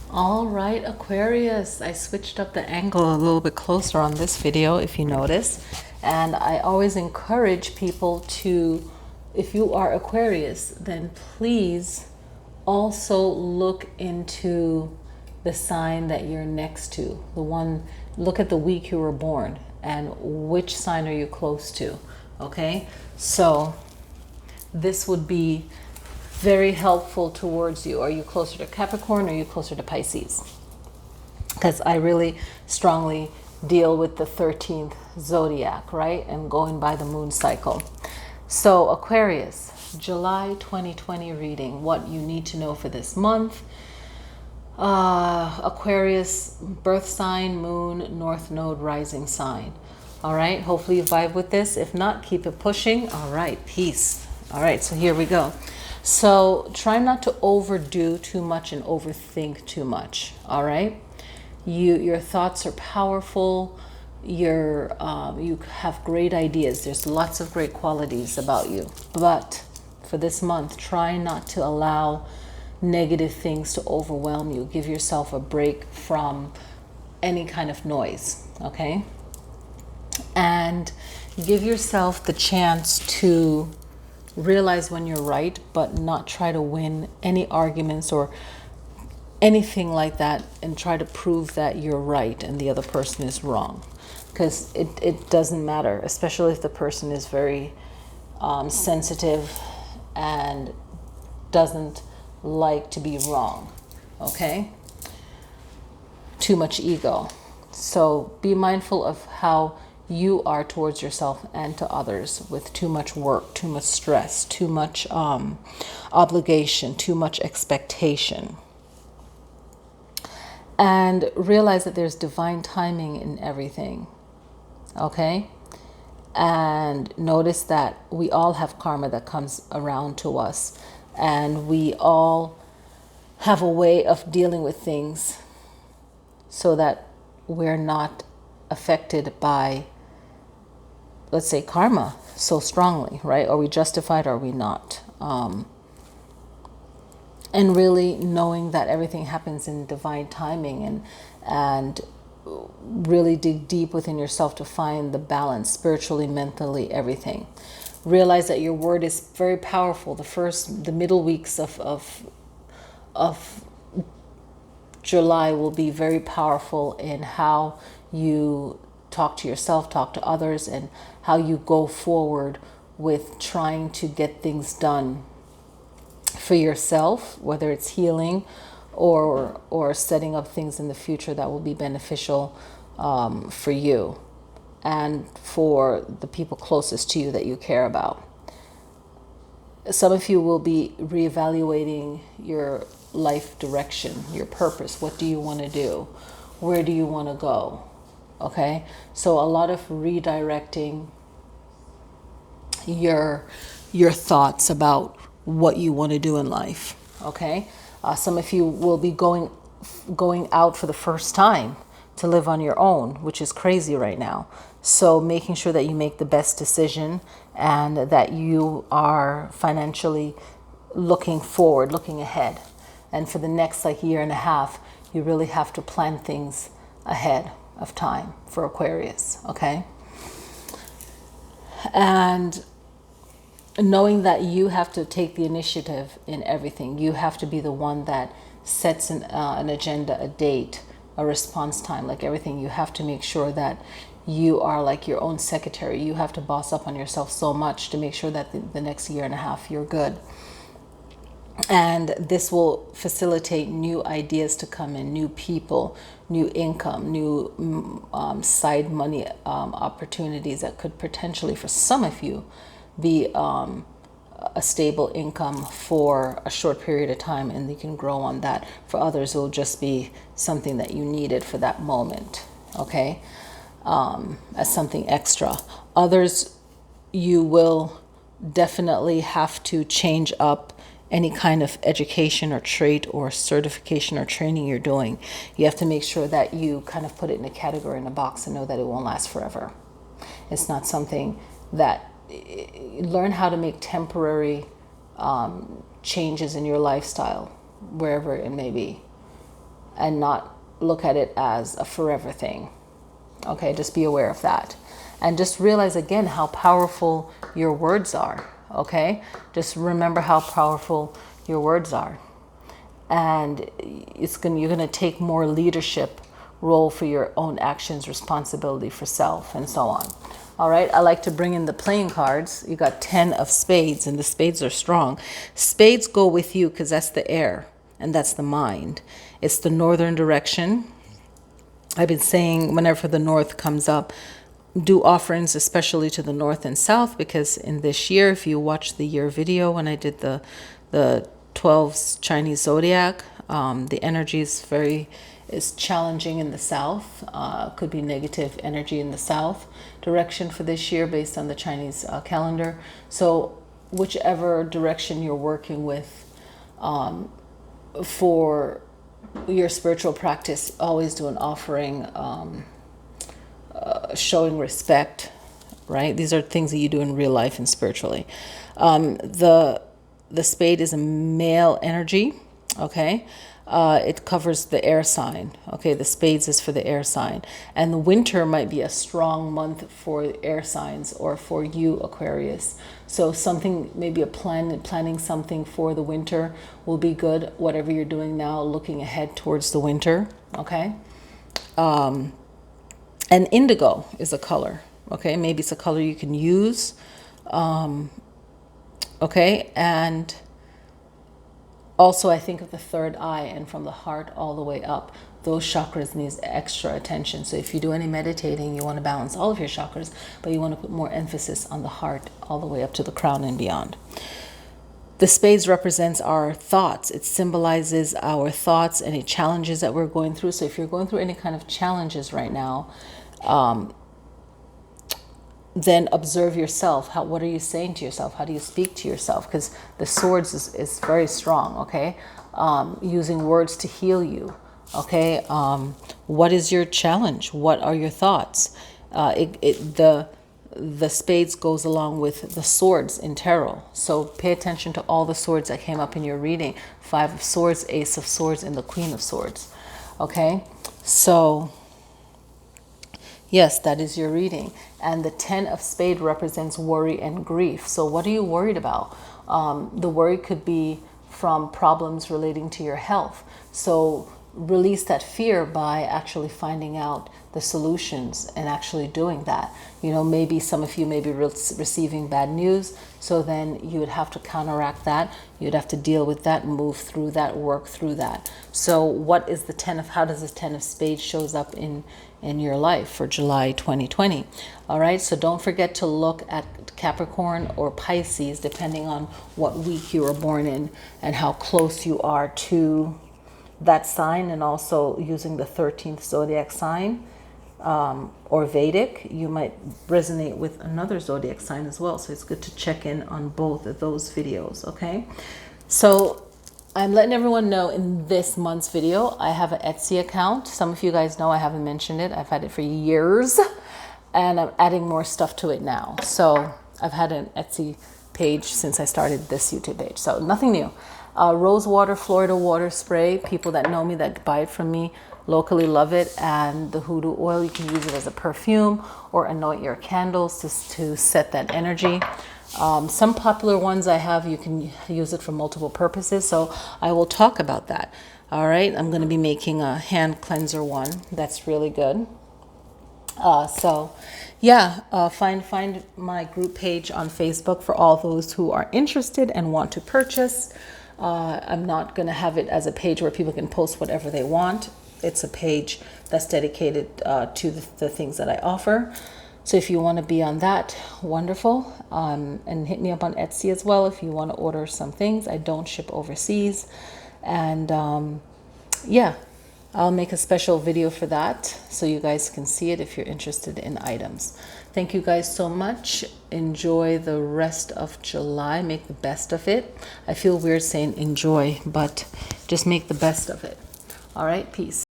All right, Aquarius, I switched up the angle a little bit closer on this video, if you notice. And I always encourage people to, if you are Aquarius, then please also look into the sign that you're next to. The one, look at the week you were born and which sign are you close to, okay? So this would be very helpful towards you. Are you closer to Capricorn or are you closer to Pisces? Because I really strongly deal with the 13th zodiac, right? And going by the moon cycle. So Aquarius, July 2020 reading, what you need to know for this month. Aquarius, birth sign, moon, north node, rising sign. All right, hopefully you vibe with this. If not, keep it pushing. All right, peace. All right, so here we go. So try not to overdo too much and overthink too much. All right, your thoughts are powerful. You have great ideas. There's lots of great qualities about you. But for this month, try not to allow negative things to overwhelm you. Give yourself a break from any kind of noise, okay? And give yourself the chance to realize when you're right, but not try to win any arguments or anything like that and try to prove that you're right and the other person is wrong. Because it doesn't matter, especially if the person is very sensitive and doesn't like to be wrong, okay? Too much ego. So be mindful of how you are towards yourself and to others with too much work, too much stress, too much obligation, too much expectation. And realize that there's divine timing in everything, okay? And notice that we all have karma that comes around to us, and we all have a way of dealing with things so that we're not affected by, let's say, karma so strongly, right? Are we justified or are we not? And really knowing that everything happens in divine timing, and really dig deep within yourself to find the balance spiritually, mentally, everything. Realize that your word is very powerful. The middle weeks of July will be very powerful in how you talk to yourself, talk to others, and how you go forward with trying to get things done for yourself, whether it's healing or setting up things in the future that will be beneficial for you and for the people closest to you that you care about. Some of you will be reevaluating your life direction, your purpose. What do you want to do? Where do you want to go? Okay, so a lot of redirecting your thoughts about what you want to do in life. Okay, some of you will be going out for the first time to live on your own, which is crazy right now. So making sure that you make the best decision and that you are financially looking forward, looking ahead. And for the next year and a half, you really have to plan things ahead of time for Aquarius, okay? And knowing that you have to take the initiative in everything. You have to be the one that sets an agenda, a date, a response time, like everything. You have to make sure that you are like your own secretary. You have to boss up on yourself so much to make sure that the next year and a half you're good. And this will facilitate new ideas to come in, new people, new income, new side money opportunities that could potentially, for some of you, be a stable income for a short period of time, and you can grow on that. For others, it will just be something that you needed for that moment, okay, as something extra. Others, you will definitely have to change up any kind of education or trait or certification or training you're doing. You have to make sure that you kind of put it in a category, in a box, and know that it won't last forever. It's not something that, learn how to make temporary changes in your lifestyle, wherever it may be. and not look at it as a forever thing. Okay, just be aware of that. And just realize again how powerful your words are. Okay, just remember how powerful your words are. And you're going to take more leadership role for your own actions, responsibility for self, and so on. All right, I like to bring in the playing cards. You got 10 of spades, and the spades are strong. Spades go with you because that's the air, and that's the mind. It's the northern direction. I've been saying whenever the north comes up, do offerings especially to the north and south, because in this year, if you watch the year video when I did the 12 Chinese zodiac, the energy is challenging in the south. Could be negative energy in the south direction for this year based on the Chinese calendar. So whichever direction you're working with for your spiritual practice, always do an offering showing respect, right? These are things that you do in real life and spiritually. The spade is a male energy, okay? It covers the air sign, okay? The spades is for the air sign. And the winter might be a strong month for air signs or for you, Aquarius. So something, maybe planning something for the winter will be good. Whatever you're doing now, looking ahead towards the winter, okay? And indigo is a color, okay? Maybe it's a color you can use, okay? And also, I think of the third eye, and from the heart all the way up, those chakras need extra attention. So if you do any meditating, you want to balance all of your chakras, but you want to put more emphasis on the heart all the way up to the crown and beyond. The spades represents our thoughts. It symbolizes our thoughts, any challenges that we're going through. So if you're going through any kind of challenges right now, then observe yourself. What are you saying to yourself? How do you speak to yourself? Because the swords is very strong, okay? Using words to heal you, okay? What is your challenge? What are your thoughts? The spades goes along with the swords in tarot. So pay attention to all the swords that came up in your reading. 5 of Swords, Ace of Swords, and the Queen of Swords, okay? So yes, that is your reading. And the 10 of Spades represents worry and grief. So what are you worried about? The worry could be from problems relating to your health. So release that fear by actually finding out the solutions and actually doing that. You know, maybe some of you may be receiving bad news. So then you would have to counteract that. You'd have to deal with that, move through that, work through that. So what is the 10 of, how does the 10 of Spades shows up in your life for July 2020? All right, so don't forget to look at Capricorn or Pisces, depending on what week you were born in and how close you are to that sign, and also using the 13th zodiac sign or Vedic, you might resonate with another zodiac sign as well. So it's good to check in on both of those videos, okay? So I'm letting everyone know in this month's video, I have an Etsy account. Some of you guys know I haven't mentioned it. I've had it for years, and I'm adding more stuff to it now. So I've had an Etsy page since I started this YouTube page. So nothing new. Rose water, Florida water spray. People that know me, that buy it from me, locally love it. And the hoodoo oil, you can use it as a perfume or anoint your candles to set that energy. Some popular ones I have, you can use it for multiple purposes, so I will talk about that. All right, I'm going to be making a hand cleanser one that's really good. So yeah, find my group page on Facebook for all those who are interested and want to purchase. I'm not going to have it as a page where people can post whatever they want. It's a page that's dedicated to the things that I offer. So if you want to be on that, wonderful. And hit me up on Etsy as well if you want to order some things. I don't ship overseas. And yeah, I'll make a special video for that so you guys can see it if you're interested in items. Thank you guys so much. Enjoy the rest of July. Make the best of it. I feel weird saying enjoy, but just make the best of it. All right, peace.